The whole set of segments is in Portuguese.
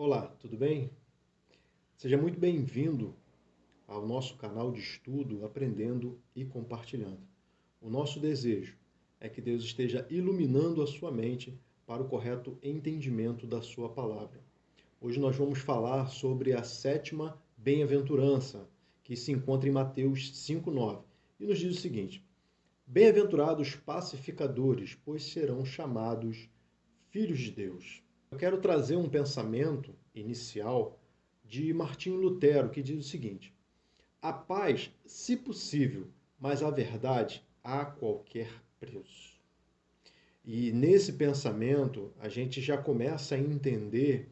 Olá, tudo bem? Seja muito bem-vindo ao nosso canal de estudo, aprendendo e compartilhando. O nosso desejo é que Deus esteja iluminando a sua mente para o correto entendimento da sua palavra. Hoje nós vamos falar sobre a sétima bem-aventurança, que se encontra em Mateus 5:9, e nos diz o seguinte: Bem-aventurados pacificadores, pois serão chamados filhos de Deus. Eu quero trazer um pensamento inicial de Martinho Lutero, que diz o seguinte: a paz, se possível, mas a verdade a qualquer preço. E nesse pensamento, a gente já começa a entender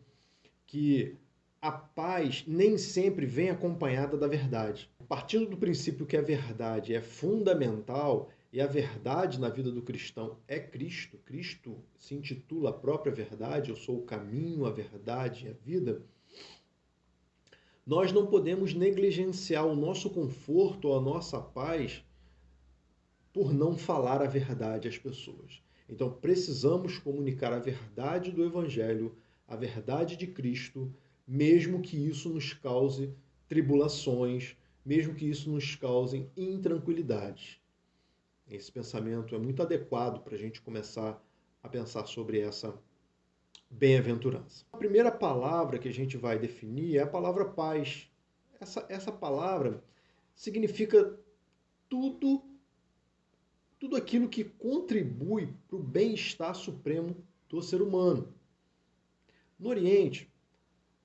que a paz nem sempre vem acompanhada da verdade. Partindo do princípio que a verdade é fundamental e a verdade na vida do cristão é Cristo, Cristo se intitula a própria verdade, eu sou o caminho, a verdade e a vida, nós não podemos negligenciar o nosso conforto ou a nossa paz por não falar a verdade às pessoas. Então precisamos comunicar a verdade do Evangelho, a verdade de Cristo, mesmo que isso nos cause tribulações, mesmo que isso nos cause intranquilidades. Esse pensamento é muito adequado para a gente começar a pensar sobre essa bem-aventurança. A primeira palavra que a gente vai definir é a palavra paz. Essa palavra significa tudo tudo aquilo que contribui para o bem-estar supremo do ser humano. No Oriente,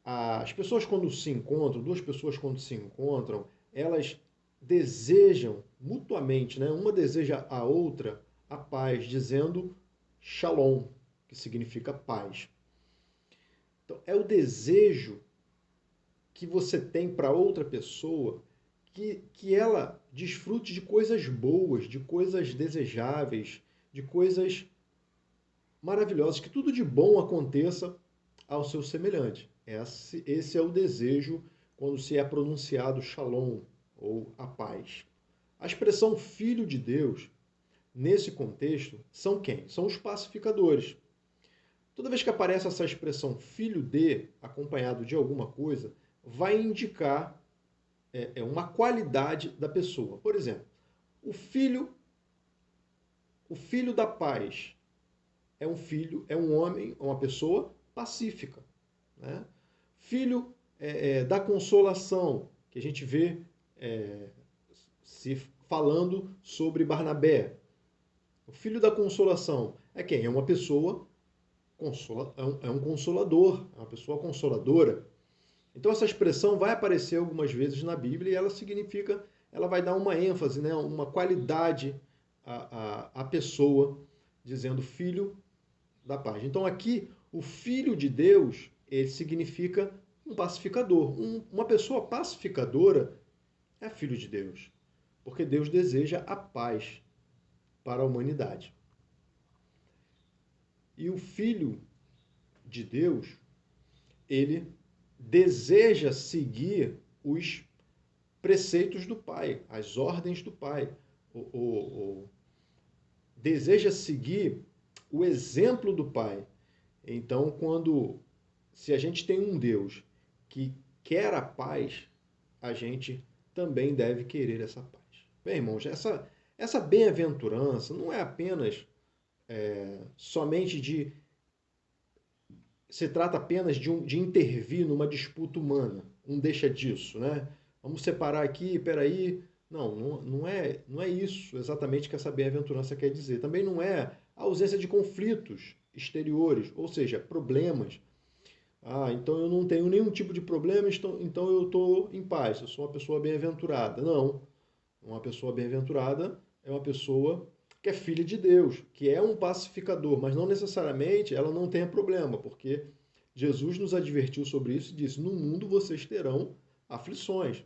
as pessoas quando se encontram, duas pessoas quando se encontram, elas desejam mutuamente, né? Uma deseja a outra a paz, dizendo shalom, que significa paz. Então, é o desejo que você tem para outra pessoa que ela desfrute de coisas boas, de coisas desejáveis, de coisas maravilhosas, que tudo de bom aconteça ao seu semelhante. Esse é o desejo quando se é pronunciado shalom, ou a paz. A expressão filho de Deus, nesse contexto, são quem? São os pacificadores. Toda vez que aparece essa expressão filho de, acompanhado de alguma coisa, vai indicar uma qualidade da pessoa. Por exemplo, o filho, o filho da paz é um filho, é um homem, uma pessoa pacífica. Né? Filho da consolação, que a gente vê se falando sobre Barnabé. O filho da consolação é quem? É uma pessoa, é um consolador, é uma pessoa consoladora. Então essa expressão vai aparecer algumas vezes na Bíblia e ela significa, ela vai dar uma ênfase, né, uma qualidade à pessoa, dizendo filho da paz. Então aqui, o filho de Deus, ele significa um pacificador. Uma pessoa pacificadora é filho de Deus, porque Deus deseja a paz para a humanidade. E o filho de Deus, ele deseja seguir os preceitos do Pai, as ordens do Pai. Deseja seguir o exemplo do Pai. Então, se a gente tem um Deus que quer a paz, a gente também deve querer essa paz. Bem, irmãos, essa bem-aventurança não é apenas somente de se trata apenas de intervir numa disputa humana, não deixa disso, né? Vamos separar aqui, peraí. Não é isso exatamente que essa bem-aventurança quer dizer. Também não é a ausência de conflitos exteriores, ou seja, problemas. Então eu não tenho nenhum tipo de problema, então eu estou em paz, eu sou uma pessoa bem-aventurada. Não, uma pessoa bem-aventurada é uma pessoa que é filha de Deus, que é um pacificador, mas não necessariamente ela não tenha problema, porque Jesus nos advertiu sobre isso e disse: no mundo vocês terão aflições.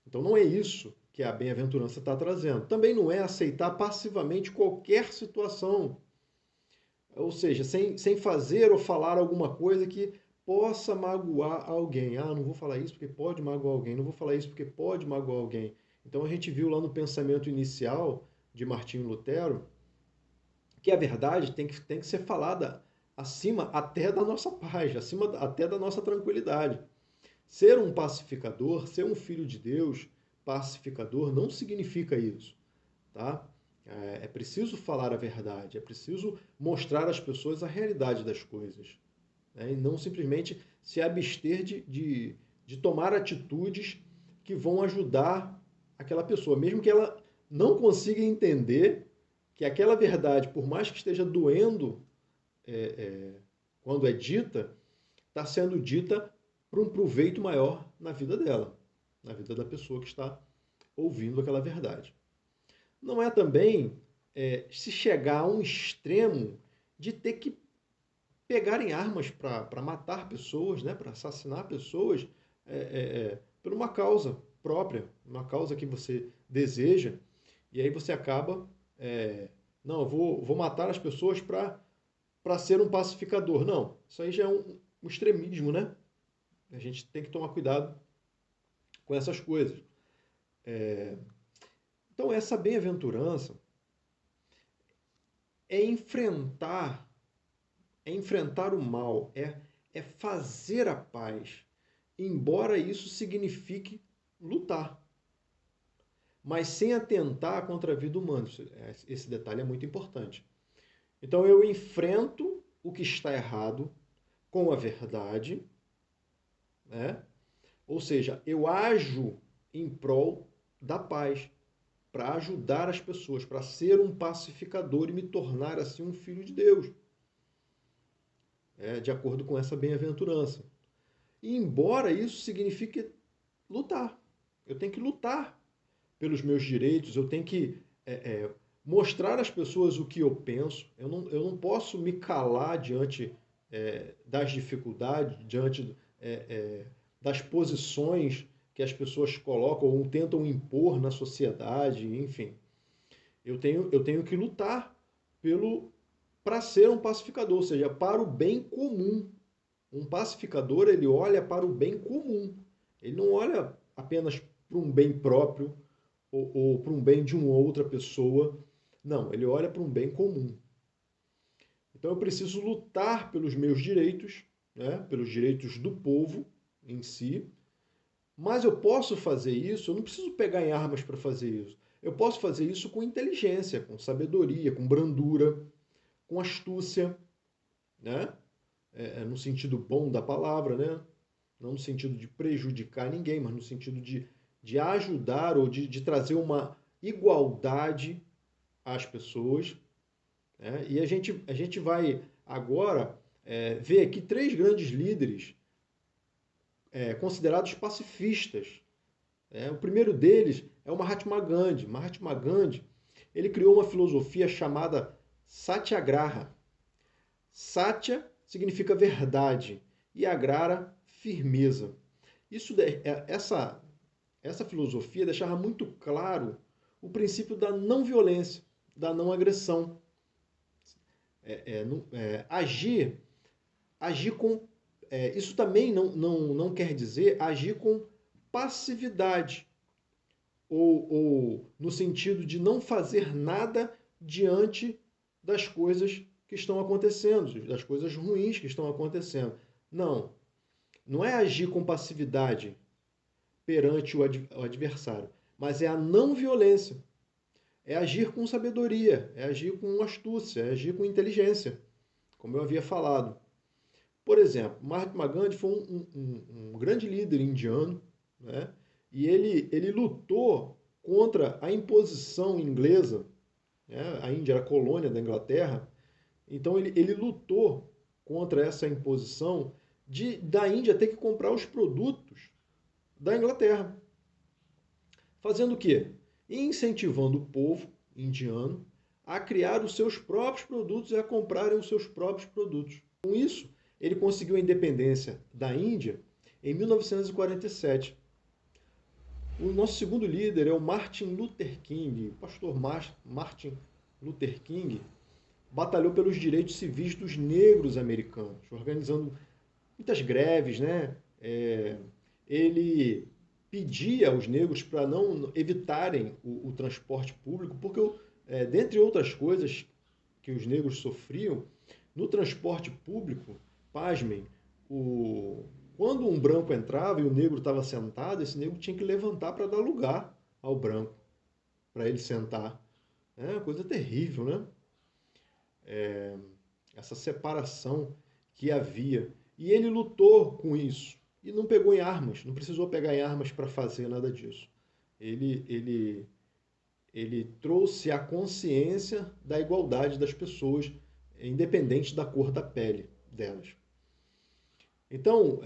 Então não é isso que a bem-aventurança está trazendo. Também não é aceitar passivamente qualquer situação, ou seja, sem fazer ou falar alguma coisa que possa magoar alguém. Não vou falar isso porque pode magoar alguém, não vou falar isso porque pode magoar alguém. Então a gente viu lá no pensamento inicial de Martinho Lutero que a verdade tem que ser falada acima até da nossa paz, acima até da nossa tranquilidade. Ser um pacificador, ser um filho de Deus, pacificador, não significa isso, tá? É preciso falar a verdade, é preciso mostrar às pessoas a realidade das coisas, né? E não simplesmente se abster de tomar atitudes que vão ajudar aquela pessoa, mesmo que ela não consiga entender que aquela verdade, por mais que esteja doendo quando é dita, está sendo dita para um proveito maior na vida dela, na vida da pessoa que está ouvindo aquela verdade. Não é também se chegar a um extremo de ter que pegarem armas para matar pessoas, né, para assassinar pessoas, por uma causa própria, uma causa que você deseja, e aí você acaba, não, eu vou matar as pessoas para ser um pacificador. Não, isso aí já é um extremismo, né? A gente tem que tomar cuidado com essas coisas. Então, essa bem-aventurança é enfrentar, o mal, é fazer a paz, embora isso signifique lutar, mas sem atentar contra a vida humana. Esse detalhe é muito importante. Então, eu enfrento o que está errado com a verdade, né? Ou seja, eu ajo em prol da paz, para ajudar as pessoas, para ser um pacificador e me tornar assim um filho de Deus, de acordo com essa bem-aventurança. E embora isso signifique lutar, eu tenho que lutar pelos meus direitos, eu tenho que mostrar às pessoas o que eu penso, eu não posso me calar diante das dificuldades, diante das posições que as pessoas colocam ou tentam impor na sociedade, enfim. Eu tenho que lutar para ser um pacificador, ou seja, para o bem comum. Um pacificador, ele olha para o bem comum. Ele não olha apenas para um bem próprio ou para um bem de uma outra pessoa. Não, ele olha para um bem comum. Então eu preciso lutar pelos meus direitos, né, pelos direitos do povo em si, mas eu posso fazer isso, eu não preciso pegar em armas para fazer isso. Eu posso fazer isso com inteligência, com sabedoria, com brandura, com astúcia, né? No sentido bom da palavra, né? Não no sentido de prejudicar ninguém, mas no sentido de ajudar ou de trazer uma igualdade às pessoas, né? E a gente vai agora ver aqui três grandes líderes considerados pacifistas. O primeiro deles é o Mahatma Gandhi. Mahatma Gandhi, ele criou uma filosofia chamada Satyagraha. Satya significa verdade e agrara, firmeza. Essa filosofia deixava muito claro o princípio da não violência, da não agressão. Agir com... isso também não quer dizer agir com passividade, ou no sentido de não fazer nada diante das coisas que estão acontecendo, das coisas ruins que estão acontecendo. Não é agir com passividade perante o adversário, mas é a não violência. É agir com sabedoria, é agir com astúcia, é agir com inteligência, como eu havia falado. Por exemplo, Mahatma Gandhi foi um grande líder indiano, né? E ele lutou contra a imposição inglesa, né? A Índia era colônia da Inglaterra, então ele lutou contra essa imposição da Índia ter que comprar os produtos da Inglaterra. Fazendo o quê? Incentivando o povo indiano a criar os seus próprios produtos e a comprarem os seus próprios produtos. Com isso, ele conseguiu a independência da Índia em 1947. O nosso segundo líder é o Martin Luther King. O pastor Martin Luther King batalhou pelos direitos civis dos negros americanos, organizando muitas greves, né? Ele pedia aos negros para não evitarem o transporte público, porque, dentre outras coisas que os negros sofriam, No transporte público, pasmem, quando um branco entrava e o negro estava sentado, esse negro tinha que levantar para dar lugar ao branco, para ele sentar. É uma coisa terrível, né? Essa separação que havia. E ele lutou com isso. E não pegou em armas, não precisou pegar em armas para fazer nada disso. Ele, ele, ele trouxe a consciência da igualdade das pessoas, independente da cor da pele delas. Então,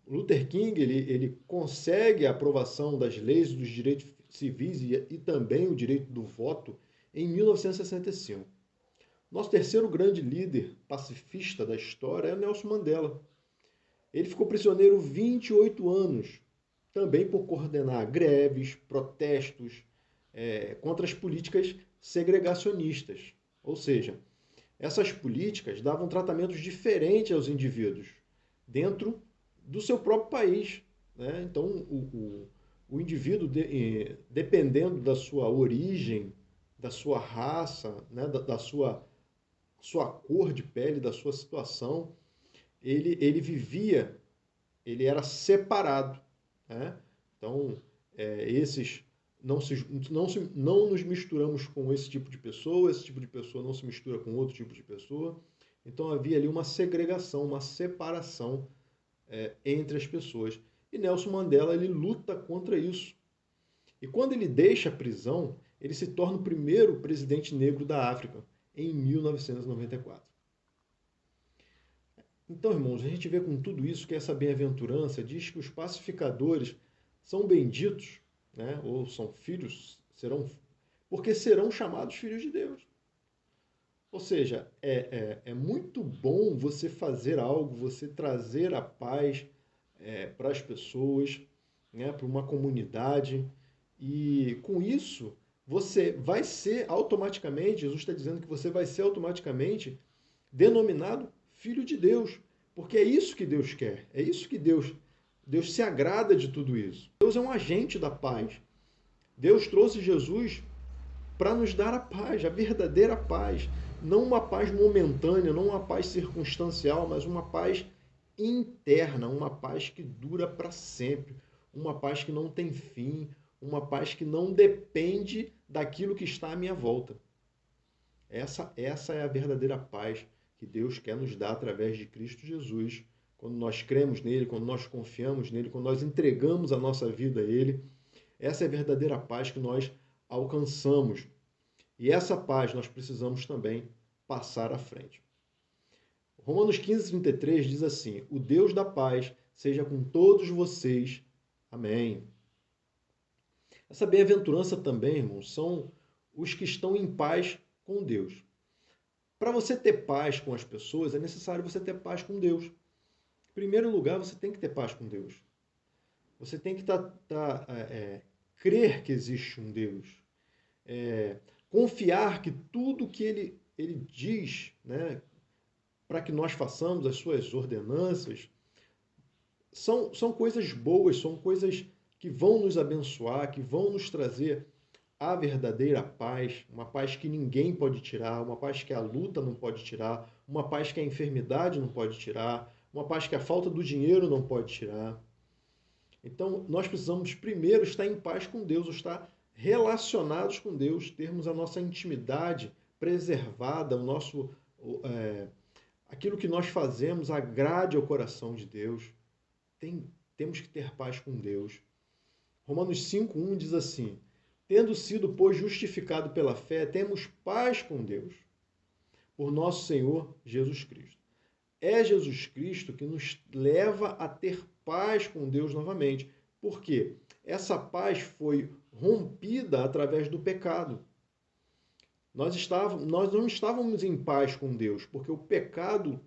Luther King ele consegue a aprovação das leis dos direitos civis e também o direito do voto em 1965. Nosso terceiro grande líder pacifista da história é Nelson Mandela. Ele ficou prisioneiro 28 anos, também por coordenar greves, protestos contra as políticas segregacionistas. Ou seja, essas políticas davam tratamentos diferentes aos indivíduos dentro do seu próprio país. Né? Então, o indivíduo, dependendo da sua origem, da sua raça, né? da sua cor de pele, da sua situação, ele vivia, ele era separado. Né? Então, esses não nos misturamos com esse tipo de pessoa, esse tipo de pessoa não se mistura com outro tipo de pessoa. Então havia ali uma segregação, uma separação entre as pessoas. E Nelson Mandela ele luta contra isso. E quando ele deixa a prisão, ele se torna o primeiro presidente negro da África, em 1994. Então, irmãos, a gente vê com tudo isso que essa bem-aventurança diz que os pacificadores são benditos, né? Ou são filhos, porque serão chamados filhos de Deus. Ou seja, é muito bom você fazer algo, você trazer a paz para as pessoas, né? Para uma comunidade, e com isso você vai ser automaticamente, Jesus está dizendo que você vai ser automaticamente denominado filho de Deus, porque é isso que Deus quer, é isso que Deus se agrada de tudo isso. Deus é um agente da paz. Deus trouxe Jesus para nos dar a paz, a verdadeira paz, não uma paz momentânea, não uma paz circunstancial, mas uma paz interna, uma paz que dura para sempre, uma paz que não tem fim, uma paz que não depende daquilo que está à minha volta. Essa é a verdadeira paz que Deus quer nos dar através de Cristo Jesus, quando nós cremos nele, quando nós confiamos nele, quando nós entregamos a nossa vida a ele. Essa é a verdadeira paz que nós alcançamos. E essa paz nós precisamos também passar à frente. Romanos 15:33 diz assim: o Deus da paz seja com todos vocês. Amém. Essa bem-aventurança também, irmãos, são os que estão em paz com Deus. Para você ter paz com as pessoas, é necessário você ter paz com Deus. Em primeiro lugar, você tem que ter paz com Deus. Você tem que crer que existe um Deus. Confiar que tudo que ele diz, né, para que nós façamos, as suas ordenanças, são coisas boas, são coisas que vão nos abençoar, que vão nos trazer a verdadeira paz, uma paz que ninguém pode tirar, uma paz que a luta não pode tirar, uma paz que a enfermidade não pode tirar, uma paz que a falta do dinheiro não pode tirar. Então, nós precisamos primeiro estar em paz com Deus, estar relacionados com Deus, termos a nossa intimidade preservada, aquilo que nós fazemos agrade ao coração de Deus. Temos que ter paz com Deus. Romanos 5:1 diz assim: tendo sido, pois, justificado pela fé, temos paz com Deus, por nosso Senhor Jesus Cristo. É Jesus Cristo que nos leva a ter paz com Deus novamente. Por quê? Essa paz foi rompida através do pecado. Nós não estávamos em paz com Deus, porque o pecado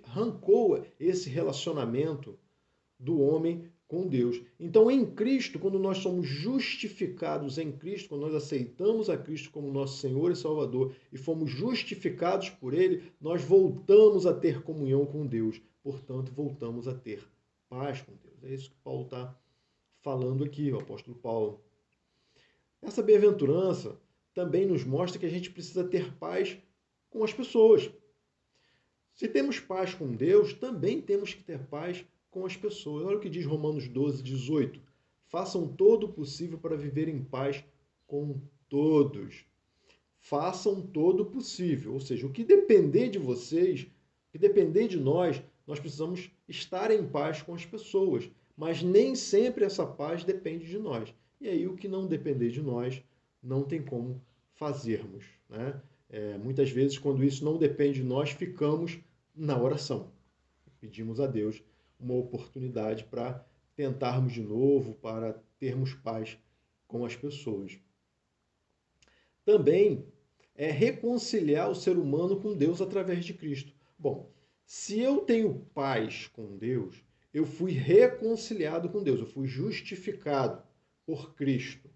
arrancou esse relacionamento do homem com Deus. Então, em Cristo, quando nós somos justificados em Cristo, quando nós aceitamos a Cristo como nosso Senhor e Salvador e fomos justificados por Ele, nós voltamos a ter comunhão com Deus. Portanto, voltamos a ter paz com Deus. É isso que Paulo está falando aqui, o apóstolo Paulo. Essa bem-aventurança também nos mostra que a gente precisa ter paz com as pessoas. Se temos paz com Deus, também temos que ter paz com as pessoas. Olha o que diz Romanos 12, 18. Façam todo o possível para viver em paz com todos. Façam todo o possível. Ou seja, o que depender de vocês, o que depender de nós, nós precisamos estar em paz com as pessoas. Mas nem sempre essa paz depende de nós. E aí, o que não depender de nós, não tem como fazermos, né? Muitas vezes, quando isso não depende de nós, ficamos na oração. Pedimos a Deus uma oportunidade para tentarmos de novo, para termos paz com as pessoas. Também é reconciliar o ser humano com Deus através de Cristo. Bom, se eu tenho paz com Deus, eu fui reconciliado com Deus, eu fui justificado por Cristo.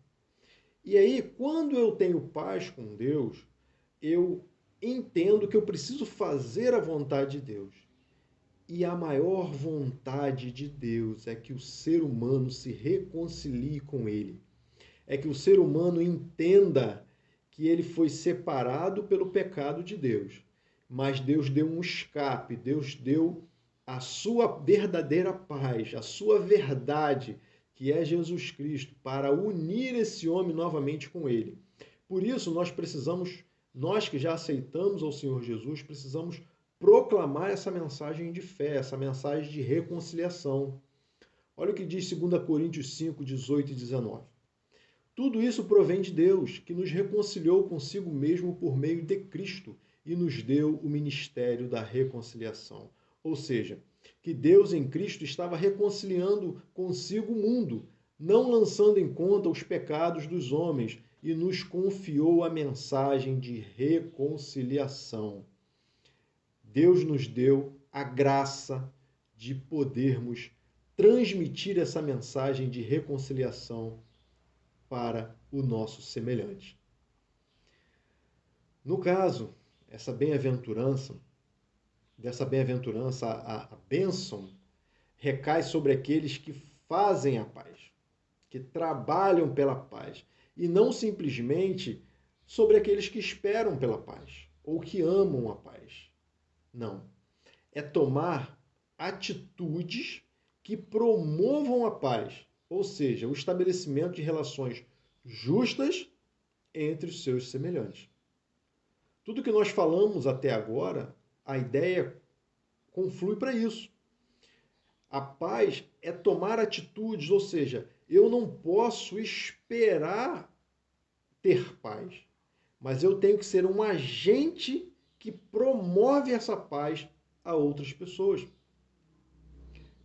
E aí, quando eu tenho paz com Deus, eu entendo que eu preciso fazer a vontade de Deus. E a maior vontade de Deus é que o ser humano se reconcilie com Ele. É que o ser humano entenda que ele foi separado pelo pecado de Deus. Mas Deus deu um escape, Deus deu a sua verdadeira paz, a sua verdade, que é Jesus Cristo, para unir esse homem novamente com Ele. Por isso, nós que já aceitamos ao Senhor Jesus, precisamos proclamar essa mensagem de fé, essa mensagem de reconciliação. Olha o que diz 2 Coríntios 5, 18 e 19. Tudo isso provém de Deus, que nos reconciliou consigo mesmo por meio de Cristo e nos deu o ministério da reconciliação. Ou seja, que Deus em Cristo estava reconciliando consigo o mundo, não lançando em conta os pecados dos homens, e nos confiou a mensagem de reconciliação. Deus nos deu a graça de podermos transmitir essa mensagem de reconciliação para o nosso semelhante. No caso, dessa bem-aventurança, a bênção recai sobre aqueles que fazem a paz, que trabalham pela paz, e não simplesmente sobre aqueles que esperam pela paz ou que amam a paz. Não. É tomar atitudes que promovam a paz, ou seja, o estabelecimento de relações justas entre os seus semelhantes. Tudo que nós falamos até agora, a ideia conflui para isso. A paz é tomar atitudes, ou seja, eu não posso esperar ter paz, mas eu tenho que ser um agente que promove essa paz a outras pessoas.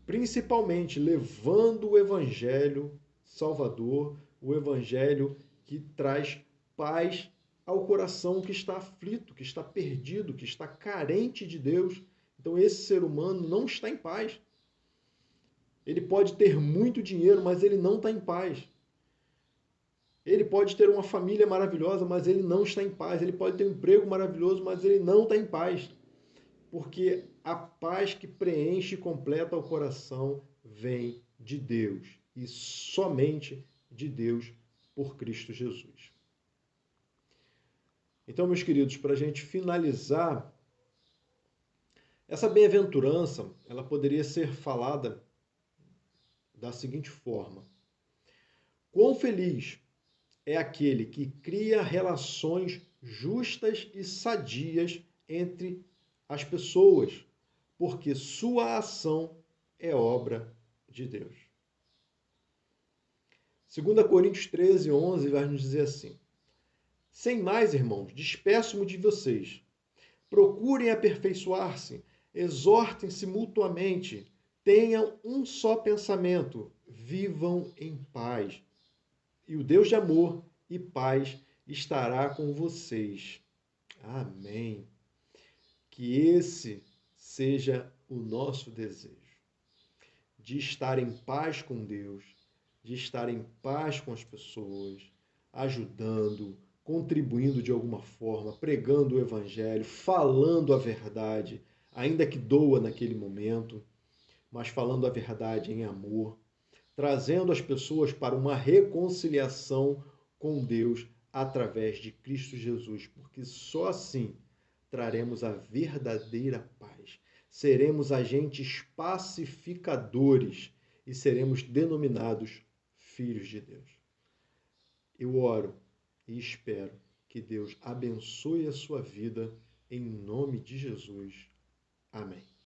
Principalmente levando o evangelho salvador, o evangelho que traz paz ao coração que está aflito, que está perdido, que está carente de Deus. Então esse ser humano não está em paz. Ele pode ter muito dinheiro, mas ele não está em paz. Ele pode ter uma família maravilhosa, mas ele não está em paz. Ele pode ter um emprego maravilhoso, mas ele não está em paz. Porque a paz que preenche e completa o coração vem de Deus. E somente de Deus por Cristo Jesus. Então, meus queridos, para a gente finalizar, essa bem-aventurança, ela poderia ser falada da seguinte forma: quão feliz é aquele que cria relações justas e sadias entre as pessoas, porque sua ação é obra de Deus. 2 Coríntios 13, 11 vai nos dizer assim: sem mais, irmãos, despeço-me de vocês. Procurem aperfeiçoar-se, exortem-se mutuamente, tenham um só pensamento, vivam em paz. E o Deus de amor e paz estará com vocês. Amém. Que esse seja o nosso desejo, de estar em paz com Deus, de estar em paz com as pessoas, ajudando, contribuindo de alguma forma, pregando o evangelho, falando a verdade, ainda que doa naquele momento, mas falando a verdade em amor, trazendo as pessoas para uma reconciliação com Deus através de Cristo Jesus, porque só assim traremos a verdadeira paz. Seremos agentes pacificadores e seremos denominados filhos de Deus. Eu oro e espero que Deus abençoe a sua vida em nome de Jesus. Amém.